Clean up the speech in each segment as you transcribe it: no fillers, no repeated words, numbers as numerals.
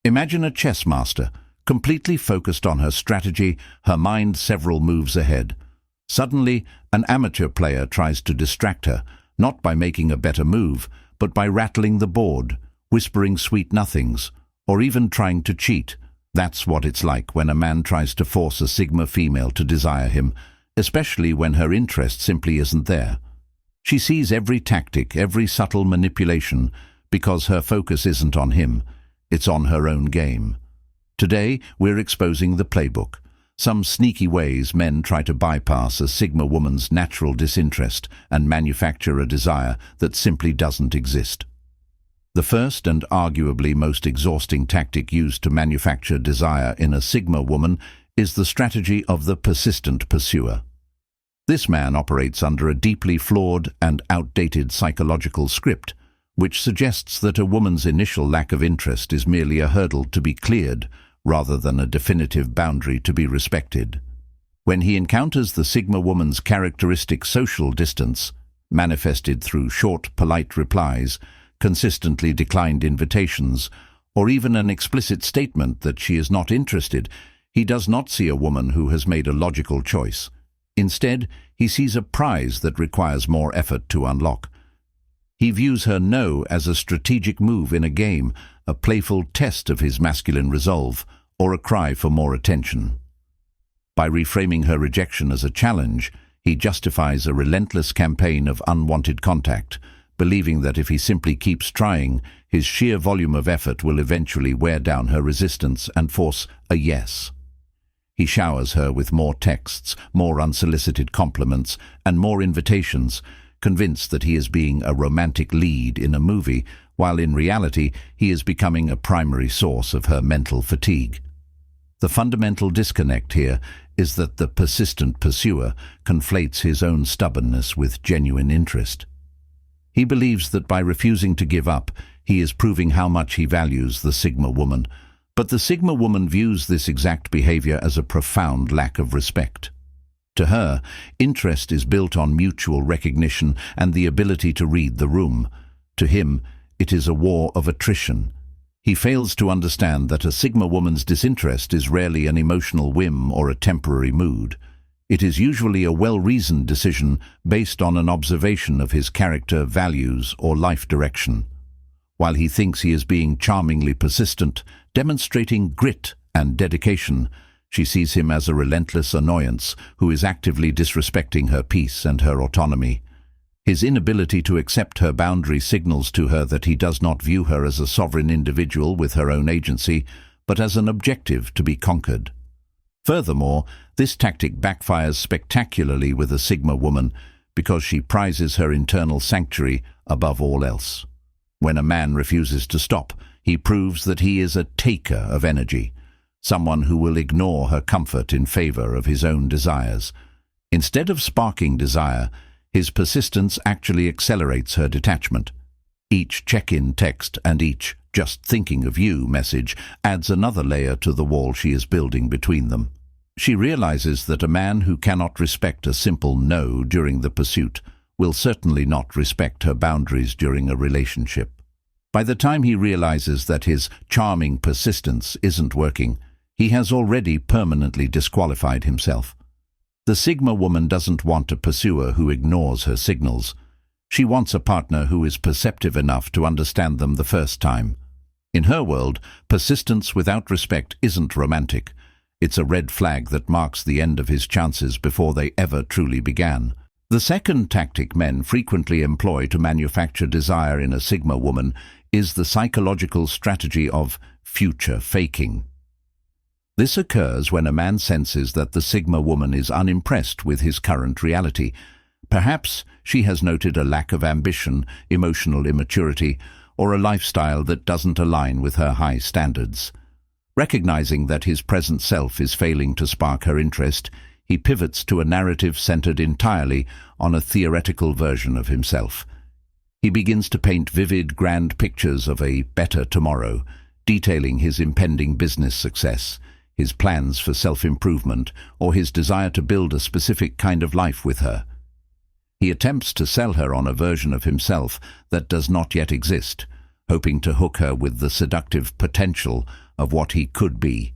Imagine a chess master, completely focused on her strategy, her mind several moves ahead. Suddenly, an amateur player tries to distract her, not by making a better move, but by rattling the board, whispering sweet nothings, or even trying to cheat. That's what it's like when a man tries to force a Sigma female to desire him, especially when her interest simply isn't there. She sees every tactic, every subtle manipulation, because her focus isn't on him, it's on her own game. Today, we're exposing the playbook, some sneaky ways men try to bypass a Sigma woman's natural disinterest and manufacture a desire that simply doesn't exist. The first and arguably most exhausting tactic used to manufacture desire in a Sigma woman is the strategy of the persistent pursuer. This man operates under a deeply flawed and outdated psychological script, which suggests that a woman's initial lack of interest is merely a hurdle to be cleared, rather than a definitive boundary to be respected. When he encounters the Sigma woman's characteristic social distance, manifested through short, polite replies, consistently declined invitations, or even an explicit statement that she is not interested, he does not see a woman who has made a logical choice. Instead, he sees a prize that requires more effort to unlock. He views her no as a strategic move in a game, a playful test of his masculine resolve, or a cry for more attention. By reframing her rejection as a challenge, he justifies a relentless campaign of unwanted contact, believing that if he simply keeps trying, his sheer volume of effort will eventually wear down her resistance and force a yes. He showers her with more texts, more unsolicited compliments, and more invitations, convinced that he is being a romantic lead in a movie, while in reality he is becoming a primary source of her mental fatigue. The fundamental disconnect here is that the persistent pursuer conflates his own stubbornness with genuine interest. He believes that by refusing to give up, he is proving how much he values the Sigma woman, but the Sigma woman views this exact behavior as a profound lack of respect. To her, interest is built on mutual recognition and the ability to read the room. To him, it is a war of attrition. He fails to understand that a Sigma woman's disinterest is rarely an emotional whim or a temporary mood. It is usually a well-reasoned decision based on an observation of his character, values, or life direction. While he thinks he is being charmingly persistent, demonstrating grit and dedication, she sees him as a relentless annoyance who is actively disrespecting her peace and her autonomy. His inability to accept her boundary signals to her that he does not view her as a sovereign individual with her own agency, but as an objective to be conquered. Furthermore, this tactic backfires spectacularly with a Sigma woman because she prizes her internal sanctuary above all else. When a man refuses to stop, he proves that he is a taker of energy, someone who will ignore her comfort in favor of his own desires. Instead of sparking desire, his persistence actually accelerates her detachment. Each check-in text and each "just thinking of you" message adds another layer to the wall she is building between them. She realizes that a man who cannot respect a simple no during the pursuit will certainly not respect her boundaries during a relationship. By the time he realizes that his charming persistence isn't working, he has already permanently disqualified himself. The Sigma woman doesn't want a pursuer who ignores her signals. She wants a partner who is perceptive enough to understand them the first time. In her world, persistence without respect isn't romantic. It's a red flag that marks the end of his chances before they ever truly began. The second tactic men frequently employ to manufacture desire in a Sigma woman is the psychological strategy of future faking. This occurs when a man senses that the Sigma woman is unimpressed with his current reality. Perhaps she has noted a lack of ambition, emotional immaturity, or a lifestyle that doesn't align with her high standards. Recognizing that his present self is failing to spark her interest, he pivots to a narrative centered entirely on a theoretical version of himself. He begins to paint vivid, grand pictures of a better tomorrow, detailing his impending business success, his plans for self-improvement, or his desire to build a specific kind of life with her. He attempts to sell her on a version of himself that does not yet exist, hoping to hook her with the seductive potential of what he could be.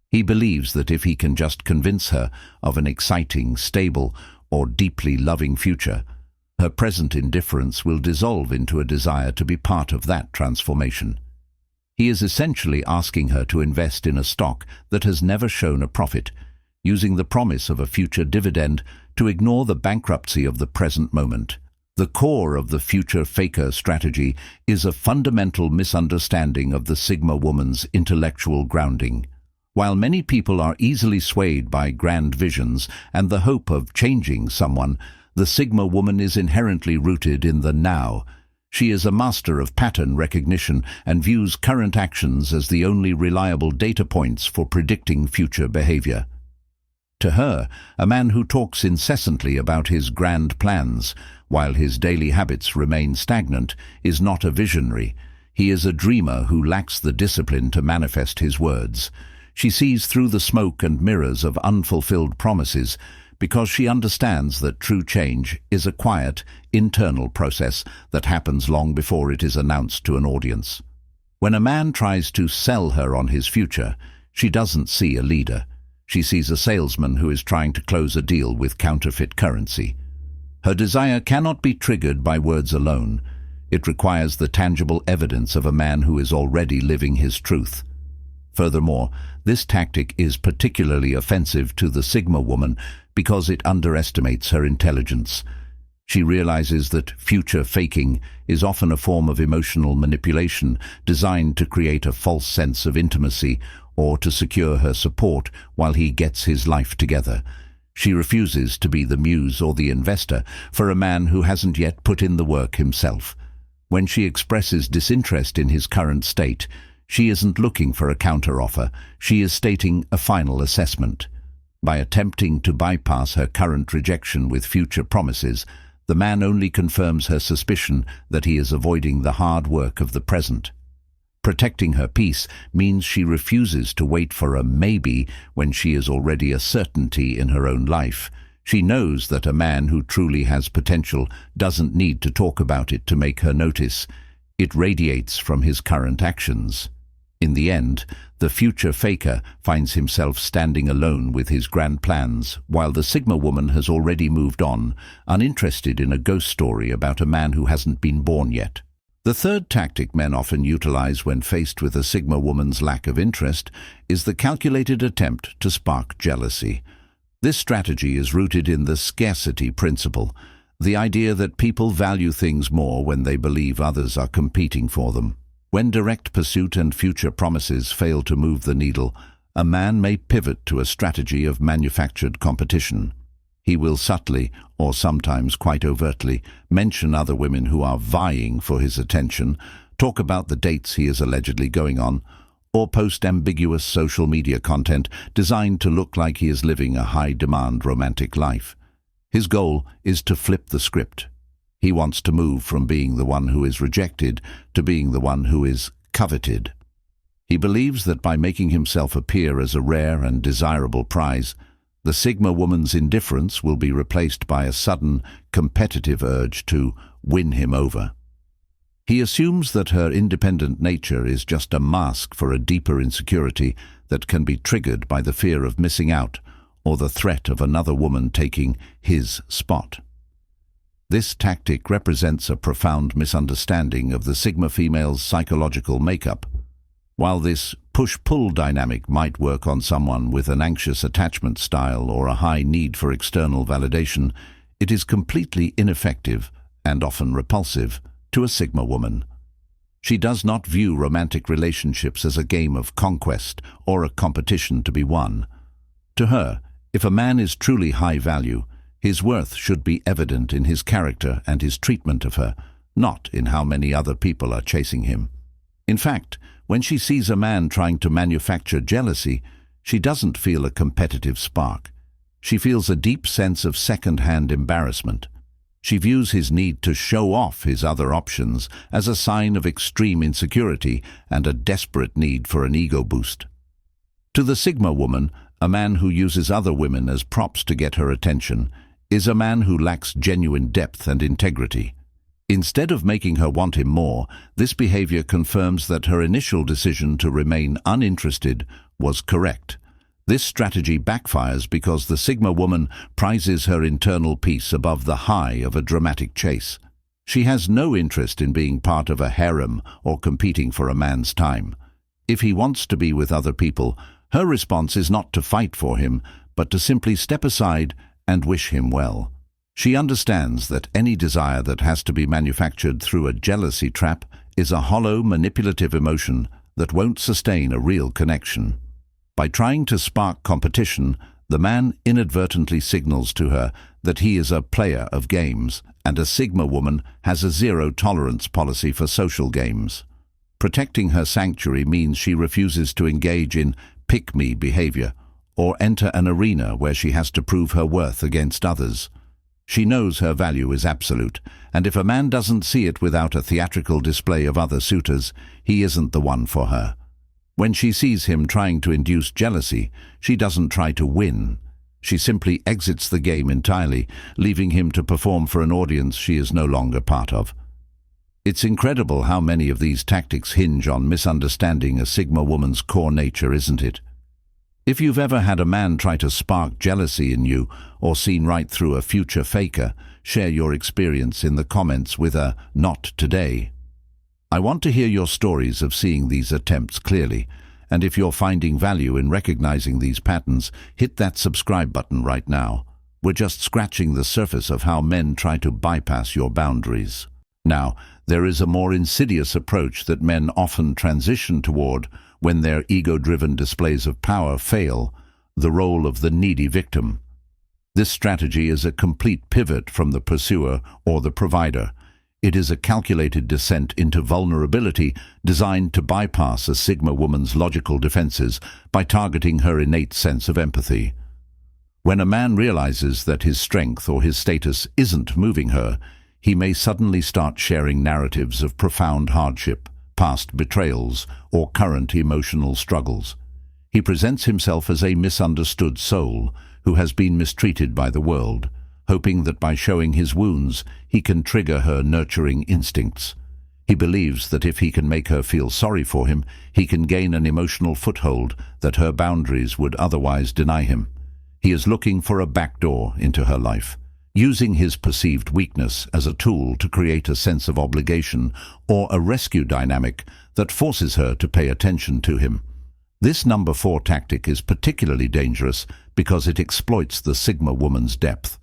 He believes that if he can just convince her of an exciting, stable, or deeply loving future, her present indifference will dissolve into a desire to be part of that transformation. He is essentially asking her to invest in a stock that has never shown a profit, using the promise of a future dividend to ignore the bankruptcy of the present moment. The core of the future faker strategy is a fundamental misunderstanding of the Sigma woman's intellectual grounding. While many people are easily swayed by grand visions and the hope of changing someone, the Sigma woman is inherently rooted in the now. She is a master of pattern recognition and views current actions as the only reliable data points for predicting future behavior. To her, a man who talks incessantly about his grand plans, while his daily habits remain stagnant, is not a visionary. He is a dreamer who lacks the discipline to manifest his words. She sees through the smoke and mirrors of unfulfilled promises because she understands that true change is a quiet, internal process that happens long before it is announced to an audience. When a man tries to sell her on his future, she doesn't see a leader. She sees a salesman who is trying to close a deal with counterfeit currency. Her desire cannot be triggered by words alone. It requires the tangible evidence of a man who is already living his truth. Furthermore, this tactic is particularly offensive to the Sigma woman because it underestimates her intelligence. She realizes that future faking is often a form of emotional manipulation designed to create a false sense of intimacy or to secure her support while he gets his life together. She refuses to be the muse or the investor for a man who hasn't yet put in the work himself. When she expresses disinterest in his current state, she isn't looking for a counteroffer, she is stating a final assessment. By attempting to bypass her current rejection with future promises, the man only confirms her suspicion that he is avoiding the hard work of the present. Protecting her peace means she refuses to wait for a maybe when she is already a certainty in her own life. She knows that a man who truly has potential doesn't need to talk about it to make her notice. It radiates from his current actions. In the end, the future faker finds himself standing alone with his grand plans, while the Sigma woman has already moved on, uninterested in a ghost story about a man who hasn't been born yet. The third tactic men often utilize when faced with a Sigma woman's lack of interest is the calculated attempt to spark jealousy. This strategy is rooted in the scarcity principle, the idea that people value things more when they believe others are competing for them. When direct pursuit and future promises fail to move the needle, a man may pivot to a strategy of manufactured competition. He will subtly, or sometimes quite overtly, mention other women who are vying for his attention, talk about the dates he is allegedly going on, or post ambiguous social media content designed to look like he is living a high-demand romantic life. His goal is to flip the script. He wants to move from being the one who is rejected to being the one who is coveted. He believes that by making himself appear as a rare and desirable prize, the Sigma woman's indifference will be replaced by a sudden, competitive urge to win him over. He assumes that her independent nature is just a mask for a deeper insecurity that can be triggered by the fear of missing out or the threat of another woman taking his spot. This tactic represents a profound misunderstanding of the Sigma female's psychological makeup. While this push-pull dynamic might work on someone with an anxious attachment style or a high need for external validation, it is completely ineffective and often repulsive to a Sigma woman. She does not view romantic relationships as a game of conquest or a competition to be won. To her, if a man is truly high value, his worth should be evident in his character and his treatment of her, not in how many other people are chasing him. In fact, when she sees a man trying to manufacture jealousy, she doesn't feel a competitive spark. She feels a deep sense of second-hand embarrassment. She views his need to show off his other options as a sign of extreme insecurity and a desperate need for an ego boost. To the Sigma woman, a man who uses other women as props to get her attention is a man who lacks genuine depth and integrity. Instead of making her want him more, this behavior confirms that her initial decision to remain uninterested was correct. This strategy backfires because the Sigma woman prizes her internal peace above the high of a dramatic chase. She has no interest in being part of a harem or competing for a man's time. If he wants to be with other people, her response is not to fight for him, but to simply step aside and wish him well. She understands that any desire that has to be manufactured through a jealousy trap is a hollow, manipulative emotion that won't sustain a real connection. By trying to spark competition, the man inadvertently signals to her that he is a player of games, and a Sigma woman has a zero-tolerance policy for social games. Protecting her sanctuary means she refuses to engage in pick-me behavior or enter an arena where she has to prove her worth against others. She knows her value is absolute, and if a man doesn't see it without a theatrical display of other suitors, he isn't the one for her. When she sees him trying to induce jealousy, she doesn't try to win. She simply exits the game entirely, leaving him to perform for an audience she is no longer part of. It's incredible how many of these tactics hinge on misunderstanding a Sigma woman's core nature, isn't it? If you've ever had a man try to spark jealousy in you or seen right through a future faker, share your experience in the comments with a "not today." I want to hear your stories of seeing these attempts clearly, and if you're finding value in recognizing these patterns, hit that subscribe button right now. We're just scratching the surface of how men try to bypass your boundaries. Now, there is a more insidious approach that men often transition toward when their ego-driven displays of power fail: the role of the needy victim. This strategy is a complete pivot from the pursuer or the provider. It is a calculated descent into vulnerability designed to bypass a Sigma woman's logical defenses by targeting her innate sense of empathy. When a man realizes that his strength or his status isn't moving her, he may suddenly start sharing narratives of profound hardship, past betrayals, or current emotional struggles. He presents himself as a misunderstood soul who has been mistreated by the world, hoping that by showing his wounds, he can trigger her nurturing instincts. He believes that if he can make her feel sorry for him, he can gain an emotional foothold that her boundaries would otherwise deny him. He is looking for a backdoor into her life, using his perceived weakness as a tool to create a sense of obligation or a rescue dynamic that forces her to pay attention to him. This number 4 tactic is particularly dangerous because it exploits the Sigma woman's depth.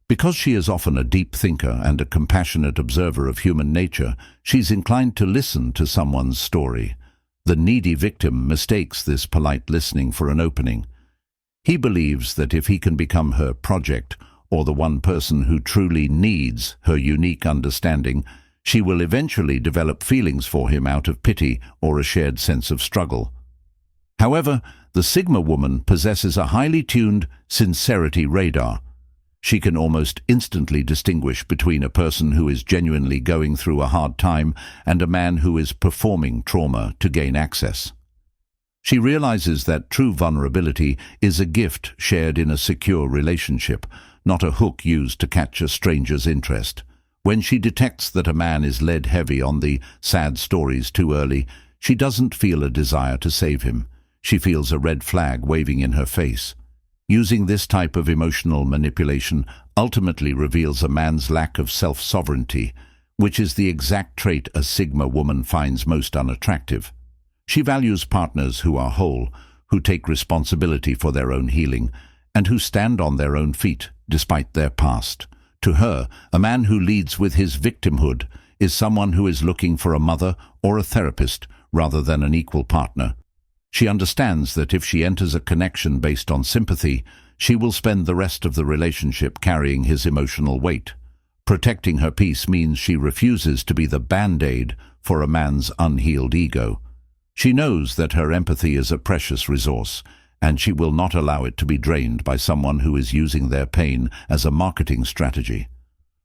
Because she is often a deep thinker and a compassionate observer of human nature, she's inclined to listen to someone's story. The needy victim mistakes this polite listening for an opening. He believes that if he can become her project, or the one person who truly needs her unique understanding, she will eventually develop feelings for him out of pity or a shared sense of struggle. However, the Sigma woman possesses a highly tuned sincerity radar. She can almost instantly distinguish between a person who is genuinely going through a hard time and a man who is performing trauma to gain access. She realizes that true vulnerability is a gift shared in a secure relationship, not a hook used to catch a stranger's interest. When she detects that a man is lead heavy on the sad stories too early, she doesn't feel a desire to save him. She feels a red flag waving in her face. Using this type of emotional manipulation ultimately reveals a man's lack of self-sovereignty, which is the exact trait a Sigma woman finds most unattractive. She values partners who are whole, who take responsibility for their own healing, and who stand on their own feet despite their past. To her, a man who leads with his victimhood is someone who is looking for a mother or a therapist rather than an equal partner. She understands that if she enters a connection based on sympathy, she will spend the rest of the relationship carrying his emotional weight. Protecting her peace means she refuses to be the band-aid for a man's unhealed ego. She knows that her empathy is a precious resource, and she will not allow it to be drained by someone who is using their pain as a marketing strategy.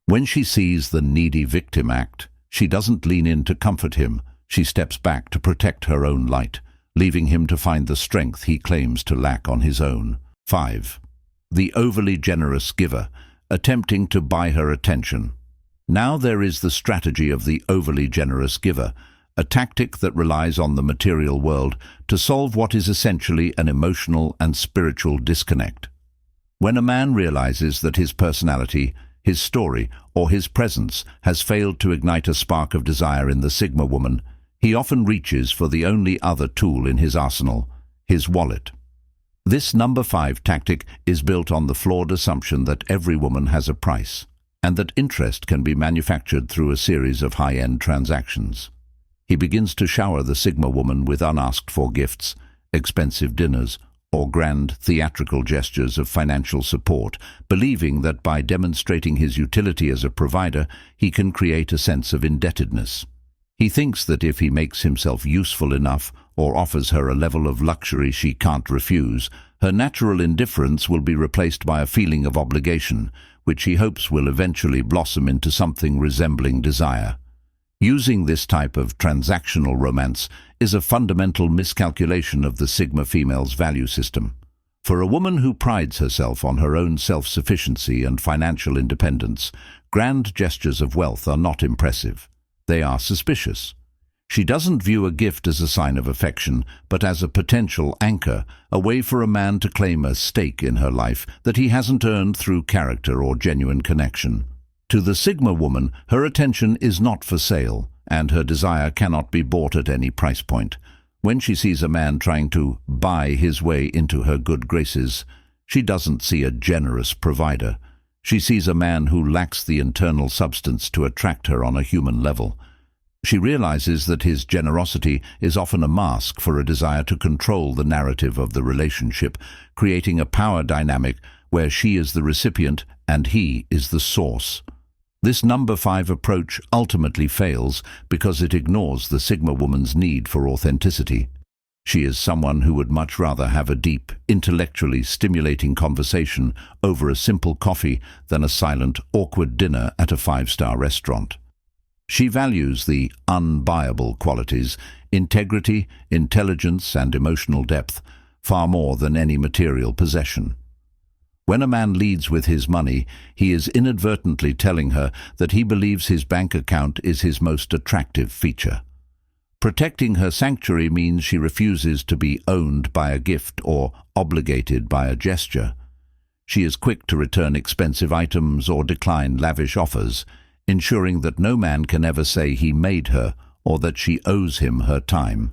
When she sees the needy victim act, she doesn't lean in to comfort him. She steps back to protect her own light, leaving him to find the strength he claims to lack on his own. 5. The overly generous giver, attempting to buy her attention. Now there is the strategy of the overly generous giver, a tactic that relies on the material world to solve what is essentially an emotional and spiritual disconnect. When a man realizes that his personality, his story, or his presence has failed to ignite a spark of desire in the Sigma woman, he often reaches for the only other tool in his arsenal, his wallet. This number 5 tactic is built on the flawed assumption that every woman has a price, and that interest can be manufactured through a series of high-end transactions. He begins to shower the Sigma woman with unasked-for gifts, expensive dinners, or grand theatrical gestures of financial support, believing that by demonstrating his utility as a provider, he can create a sense of indebtedness. He thinks that if he makes himself useful enough or offers her a level of luxury she can't refuse, her natural indifference will be replaced by a feeling of obligation, which he hopes will eventually blossom into something resembling desire. Using this type of transactional romance is a fundamental miscalculation of the Sigma female's value system. For a woman who prides herself on her own self-sufficiency and financial independence, grand gestures of wealth are not impressive. They are suspicious. She doesn't view a gift as a sign of affection, but as a potential anchor, a way for a man to claim a stake in her life that he hasn't earned through character or genuine connection. To the Sigma woman, her attention is not for sale, and her desire cannot be bought at any price point. When she sees a man trying to buy his way into her good graces, she doesn't see a generous provider. She sees a man who lacks the internal substance to attract her on a human level. She realizes that his generosity is often a mask for a desire to control the narrative of the relationship, creating a power dynamic where she is the recipient and he is the source. This number 5 approach ultimately fails because it ignores the Sigma woman's need for authenticity. She is someone who would much rather have a deep, intellectually stimulating conversation over a simple coffee than a silent, awkward dinner at a 5-star restaurant. She values the unbuyable qualities, integrity, intelligence, and emotional depth, far more than any material possession. When a man leads with his money, he is inadvertently telling her that he believes his bank account is his most attractive feature. Protecting her sanctuary means she refuses to be owned by a gift or obligated by a gesture. She is quick to return expensive items or decline lavish offers, ensuring that no man can ever say he made her or that she owes him her time.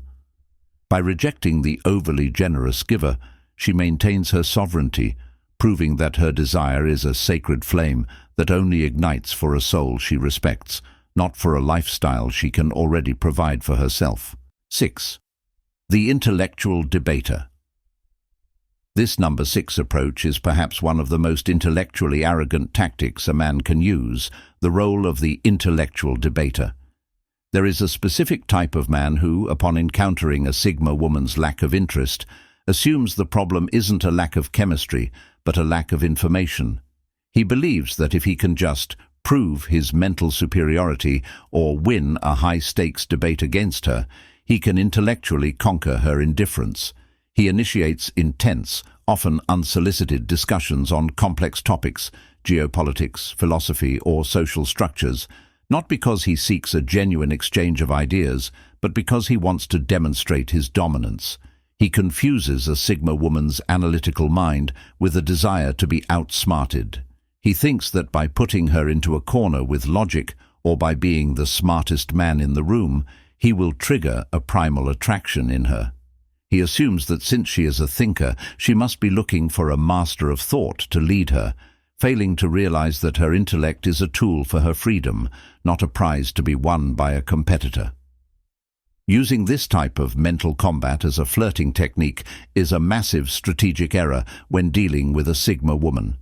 By rejecting the overly generous giver, she maintains her sovereignty, proving that her desire is a sacred flame that only ignites for a soul she respects, not for a lifestyle she can already provide for herself. 6. The intellectual debater. This number 6 approach is perhaps one of the most intellectually arrogant tactics a man can use, the role of the intellectual debater. There is a specific type of man who, upon encountering a Sigma woman's lack of interest, assumes the problem isn't a lack of chemistry, but a lack of information. He believes that if he can just prove his mental superiority or win a high-stakes debate against her, he can intellectually conquer her indifference. He initiates intense, often unsolicited discussions on complex topics, geopolitics, philosophy, or social structures, not because he seeks a genuine exchange of ideas, but because he wants to demonstrate his dominance. He confuses a Sigma woman's analytical mind with a desire to be outsmarted. He thinks that by putting her into a corner with logic, or by being the smartest man in the room, he will trigger a primal attraction in her. He assumes that since she is a thinker, she must be looking for a master of thought to lead her, failing to realize that her intellect is a tool for her freedom, not a prize to be won by a competitor. Using this type of mental combat as a flirting technique is a massive strategic error when dealing with a Sigma woman.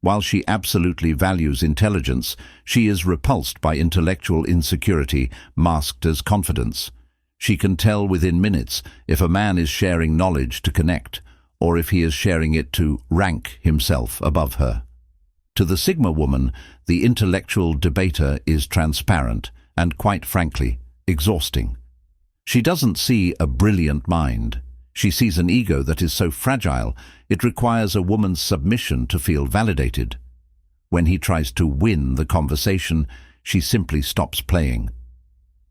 While she absolutely values intelligence, she is repulsed by intellectual insecurity masked as confidence. She can tell within minutes if a man is sharing knowledge to connect, or if he is sharing it to rank himself above her. To the Sigma woman, the intellectual debater is transparent and, quite frankly, exhausting. She doesn't see a brilliant mind. She sees an ego that is so fragile, it requires a woman's submission to feel validated. When he tries to win the conversation, she simply stops playing.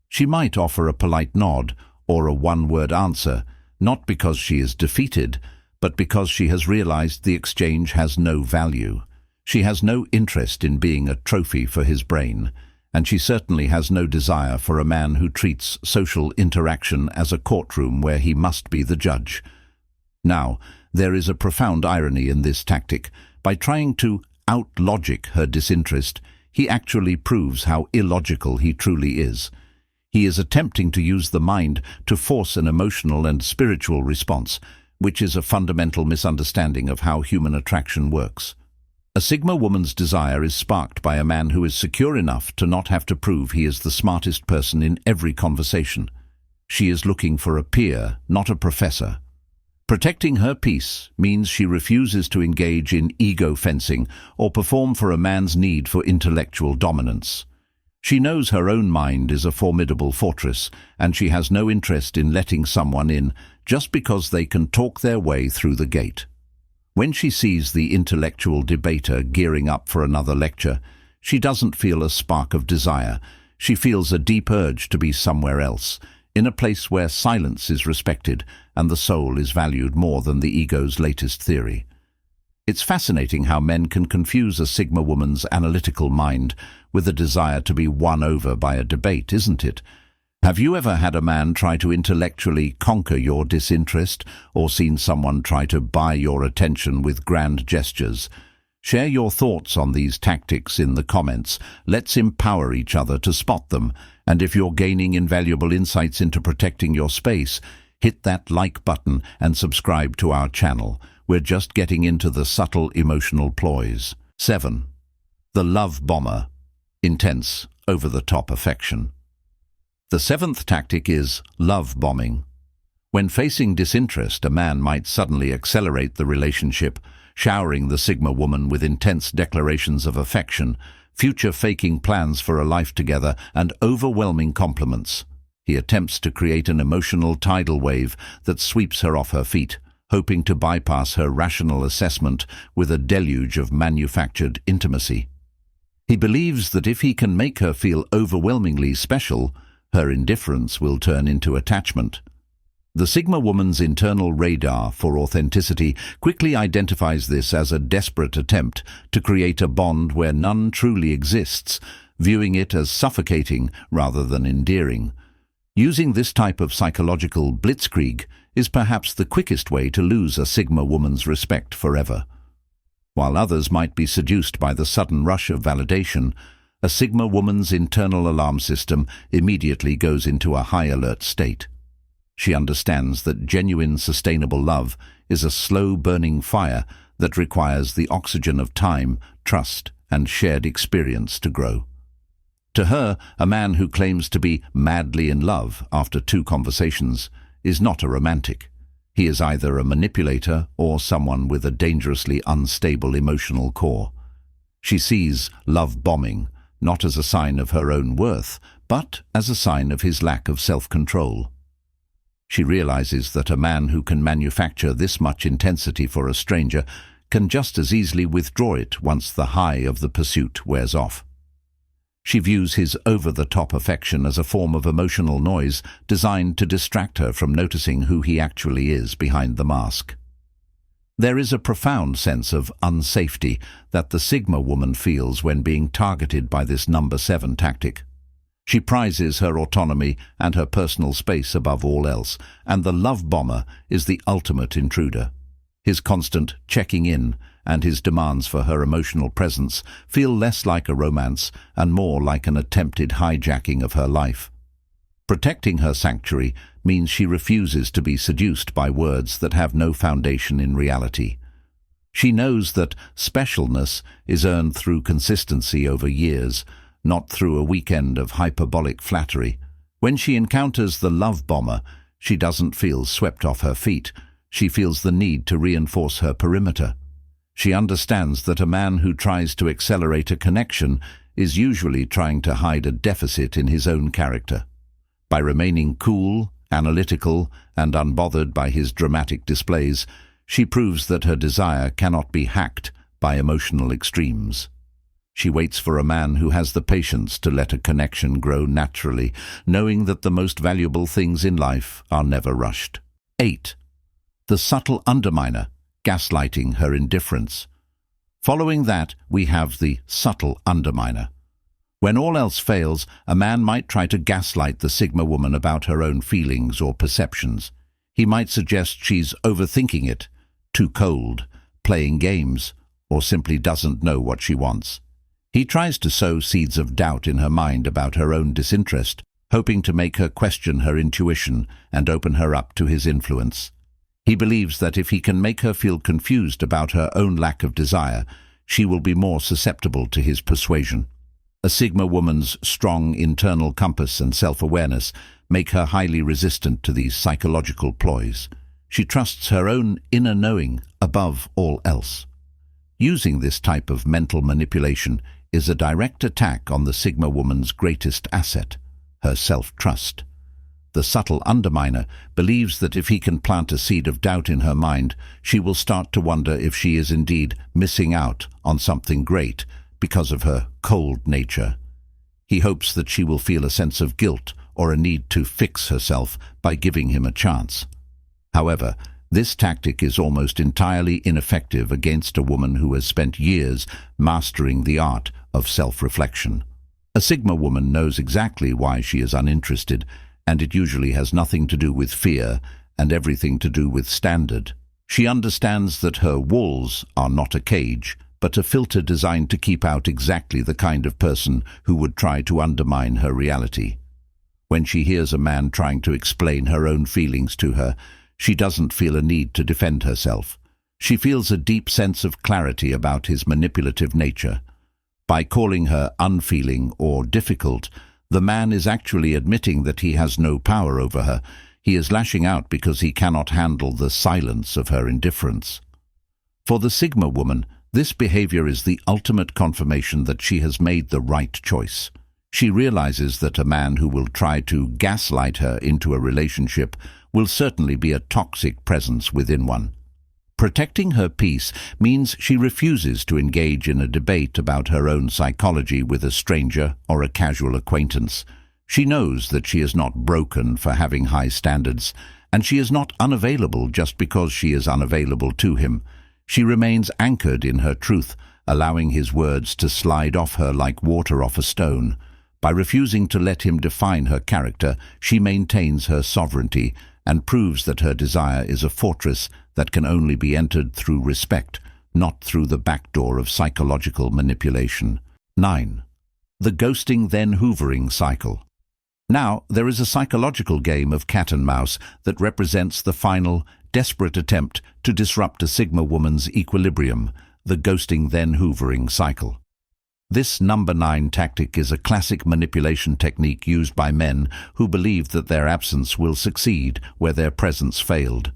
She might offer a polite nod or a one-word answer, not because she is defeated, but because she has realized the exchange has no value. She has no interest in being a trophy for his brain, and she certainly has no desire for a man who treats social interaction as a courtroom where he must be the judge. Now, there is a profound irony in this tactic. By trying to out-logic her disinterest, he actually proves how illogical he truly is. He is attempting to use the mind to force an emotional and spiritual response, which is a fundamental misunderstanding of how human attraction works. A Sigma woman's desire is sparked by a man who is secure enough to not have to prove he is the smartest person in every conversation. She is looking for a peer, not a professor. Protecting her peace means she refuses to engage in ego fencing or perform for a man's need for intellectual dominance. She knows her own mind is a formidable fortress, and she has no interest in letting someone in just because they can talk their way through the gate. When she sees the intellectual debater gearing up for another lecture, she doesn't feel a spark of desire. She feels a deep urge to be somewhere else, in a place where silence is respected and the soul is valued more than the ego's latest theory. It's fascinating how men can confuse a Sigma woman's analytical mind with a desire to be won over by a debate, isn't it? Have you ever had a man try to intellectually conquer your disinterest, or seen someone try to buy your attention with grand gestures? Share your thoughts on these tactics in the comments. Let's empower each other to spot them. And if you're gaining invaluable insights into protecting your space, hit that like button and subscribe to our channel. We're just getting into the subtle emotional ploys. 7. The love bomber. Intense, over-the-top affection. The 7th tactic is love bombing. When facing disinterest, a man might suddenly accelerate the relationship, showering the Sigma woman with intense declarations of affection, future-faking plans for a life together, and overwhelming compliments. He attempts to create an emotional tidal wave that sweeps her off her feet, hoping to bypass her rational assessment with a deluge of manufactured intimacy. He believes that if he can make her feel overwhelmingly special, her indifference will turn into attachment. The Sigma woman's internal radar for authenticity quickly identifies this as a desperate attempt to create a bond where none truly exists, viewing it as suffocating rather than endearing. Using this type of psychological blitzkrieg is perhaps the quickest way to lose a Sigma woman's respect forever. While others might be seduced by the sudden rush of validation, a Sigma woman's internal alarm system immediately goes into a high-alert state. She understands that genuine, sustainable love is a slow-burning fire that requires the oxygen of time, trust, and shared experience to grow. To her, a man who claims to be madly in love after 2 conversations is not a romantic. He is either a manipulator or someone with a dangerously unstable emotional core. She sees love bombing not as a sign of her own worth, but as a sign of his lack of self-control. She realizes that a man who can manufacture this much intensity for a stranger can just as easily withdraw it once the high of the pursuit wears off. She views his over-the-top affection as a form of emotional noise designed to distract her from noticing who he actually is behind the mask. There is a profound sense of unsafety that the Sigma woman feels when being targeted by this number 7 tactic. She prizes her autonomy and her personal space above all else, and the love bomber is the ultimate intruder. His constant checking in and his demands for her emotional presence feel less like a romance and more like an attempted hijacking of her life. Protecting her sanctuary means she refuses to be seduced by words that have no foundation in reality. She knows that specialness is earned through consistency over years, not through a weekend of hyperbolic flattery. When she encounters the love bomber, she doesn't feel swept off her feet. She feels the need to reinforce her perimeter. She understands that a man who tries to accelerate a connection is usually trying to hide a deficit in his own character. By remaining cool, analytical, and unbothered by his dramatic displays, she proves that her desire cannot be hacked by emotional extremes. She waits for a man who has the patience to let a connection grow naturally, knowing that the most valuable things in life are never rushed. 8. The subtle underminer, gaslighting her indifference. Following that, we have the subtle underminer. When all else fails, a man might try to gaslight the Sigma woman about her own feelings or perceptions. He might suggest she's overthinking it, too cold, playing games, or simply doesn't know what she wants. He tries to sow seeds of doubt in her mind about her own disinterest, hoping to make her question her intuition and open her up to his influence. He believes that if he can make her feel confused about her own lack of desire, she will be more susceptible to his persuasion. A Sigma woman's strong internal compass and self-awareness make her highly resistant to these psychological ploys. She trusts her own inner knowing above all else. Using this type of mental manipulation is a direct attack on the Sigma woman's greatest asset, her self-trust. The subtle underminer believes that if he can plant a seed of doubt in her mind, she will start to wonder if she is indeed missing out on something great because of her cold nature. He hopes that she will feel a sense of guilt or a need to fix herself by giving him a chance. However, this tactic is almost entirely ineffective against a woman who has spent years mastering the art of self-reflection. A Sigma woman knows exactly why she is uninterested, and it usually has nothing to do with fear and everything to do with standard. She understands that her walls are not a cage, but a filter designed to keep out exactly the kind of person who would try to undermine her reality. When she hears a man trying to explain her own feelings to her, she doesn't feel a need to defend herself. She feels a deep sense of clarity about his manipulative nature. By calling her unfeeling or difficult, the man is actually admitting that he has no power over her. He is lashing out because he cannot handle the silence of her indifference. For the Sigma woman, this behavior is the ultimate confirmation that she has made the right choice. She realizes that a man who will try to gaslight her into a relationship will certainly be a toxic presence within one. Protecting her peace means she refuses to engage in a debate about her own psychology with a stranger or a casual acquaintance. She knows that she is not broken for having high standards, and she is not unavailable just because she is unavailable to him. She remains anchored in her truth, allowing his words to slide off her like water off a stone. By refusing to let him define her character, she maintains her sovereignty and proves that her desire is a fortress that can only be entered through respect, not through the back door of psychological manipulation. 9. The ghosting then hoovering cycle. Now, there is a psychological game of cat and mouse that represents the final, desperate attempt to disrupt a Sigma woman's equilibrium, the ghosting then hoovering cycle. This number 9 tactic is a classic manipulation technique used by men who believe that their absence will succeed where their presence failed.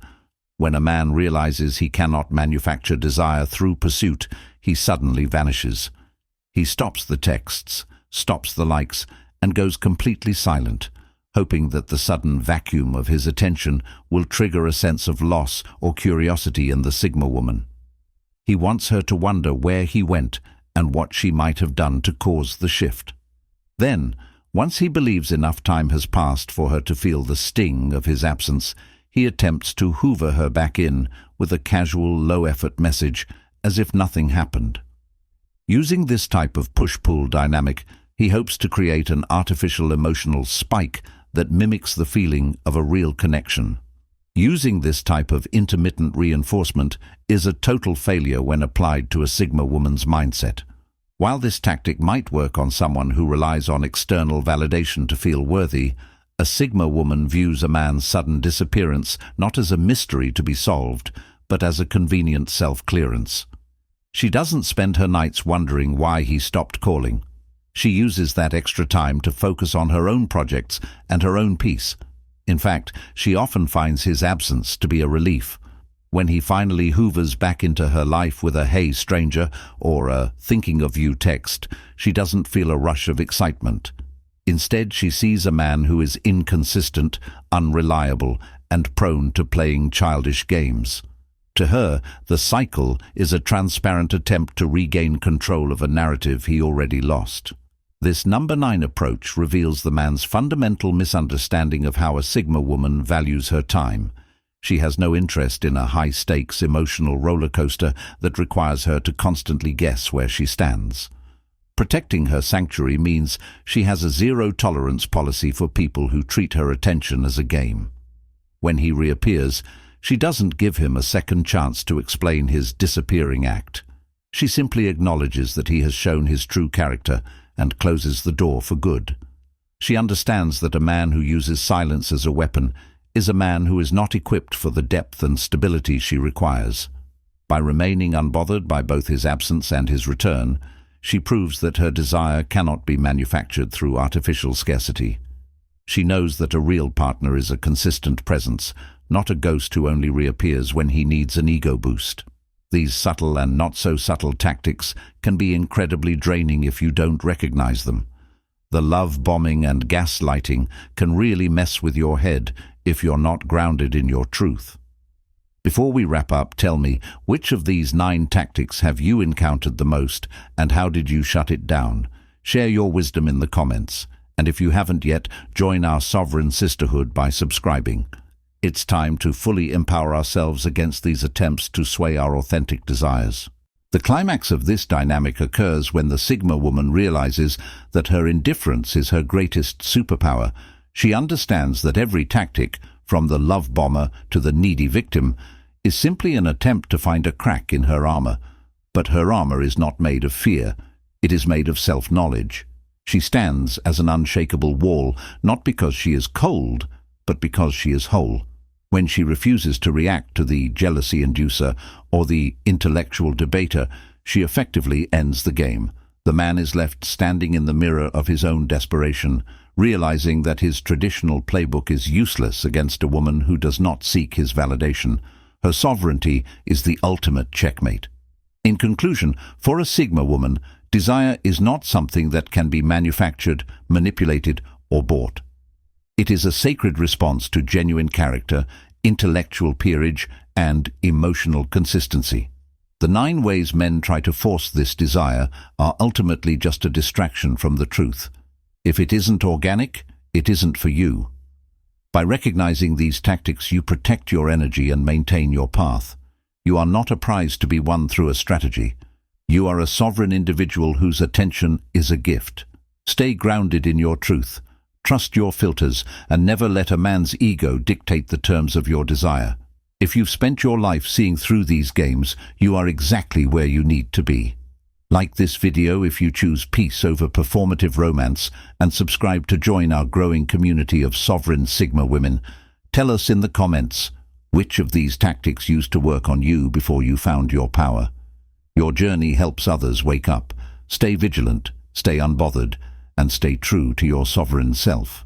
When a man realizes he cannot manufacture desire through pursuit, he suddenly vanishes. He stops the texts, stops the likes, and goes completely silent, hoping that the sudden vacuum of his attention will trigger a sense of loss or curiosity in the Sigma woman. He wants her to wonder where he went and what she might have done to cause the shift. Then, once he believes enough time has passed for her to feel the sting of his absence, he attempts to hoover her back in with a casual, low-effort message, as if nothing happened. Using this type of push-pull dynamic, he hopes to create an artificial emotional spike that mimics the feeling of a real connection. Using this type of intermittent reinforcement is a total failure when applied to a Sigma woman's mindset. While this tactic might work on someone who relies on external validation to feel worthy, a Sigma woman views a man's sudden disappearance not as a mystery to be solved, but as a convenient self-clearance. She doesn't spend her nights wondering why he stopped calling. She uses that extra time to focus on her own projects and her own peace. In fact, she often finds his absence to be a relief. When he finally hoovers back into her life with a "Hey, stranger" or a "Thinking of you" text, she doesn't feel a rush of excitement. Instead, she sees a man who is inconsistent, unreliable, and prone to playing childish games. To her, the cycle is a transparent attempt to regain control of a narrative he already lost. This number 9 approach reveals the man's fundamental misunderstanding of how a Sigma woman values her time. She has no interest in a high-stakes emotional roller coaster that requires her to constantly guess where she stands. Protecting her sanctuary means she has a zero-tolerance policy for people who treat her attention as a game. When he reappears, she doesn't give him a second chance to explain his disappearing act. She simply acknowledges that he has shown his true character and closes the door for good. She understands that a man who uses silence as a weapon is a man who is not equipped for the depth and stability she requires. By remaining unbothered by both his absence and his return, she proves that her desire cannot be manufactured through artificial scarcity. She knows that a real partner is a consistent presence, not a ghost who only reappears when he needs an ego boost. These subtle and not-so-subtle tactics can be incredibly draining if you don't recognize them. The love bombing and gaslighting can really mess with your head if you're not grounded in your truth. Before we wrap up, tell me, which of these 9 tactics have you encountered the most, and how did you shut it down? Share your wisdom in the comments, and if you haven't yet, join our sovereign sisterhood by subscribing. It's time to fully empower ourselves against these attempts to sway our authentic desires. The climax of this dynamic occurs when the Sigma woman realizes that her indifference is her greatest superpower. She understands that every tactic, from the love bomber to the needy victim, is simply an attempt to find a crack in her armor. But her armor is not made of fear. It is made of self-knowledge. She stands as an unshakable wall, not because she is cold, but because she is whole. When she refuses to react to the jealousy inducer or the intellectual debater, she effectively ends the game. The man is left standing in the mirror of his own desperation, realizing that his traditional playbook is useless against a woman who does not seek his validation. Her sovereignty is the ultimate checkmate. In conclusion, for a Sigma woman, desire is not something that can be manufactured, manipulated, or bought. It is a sacred response to genuine character, intellectual peerage, and emotional consistency. The 9 ways men try to force this desire are ultimately just a distraction from the truth. If it isn't organic, it isn't for you. By recognizing these tactics, you protect your energy and maintain your path. You are not a prize to be won through a strategy. You are a sovereign individual whose attention is a gift. Stay grounded in your truth. Trust your filters and never let a man's ego dictate the terms of your desire. If you've spent your life seeing through these games, you are exactly where you need to be. Like this video if you choose peace over performative romance, and subscribe to join our growing community of sovereign Sigma women. Tell us in the comments, which of these tactics used to work on you before you found your power? Your journey helps others wake up. Stay vigilant, stay unbothered, and stay true to your sovereign self.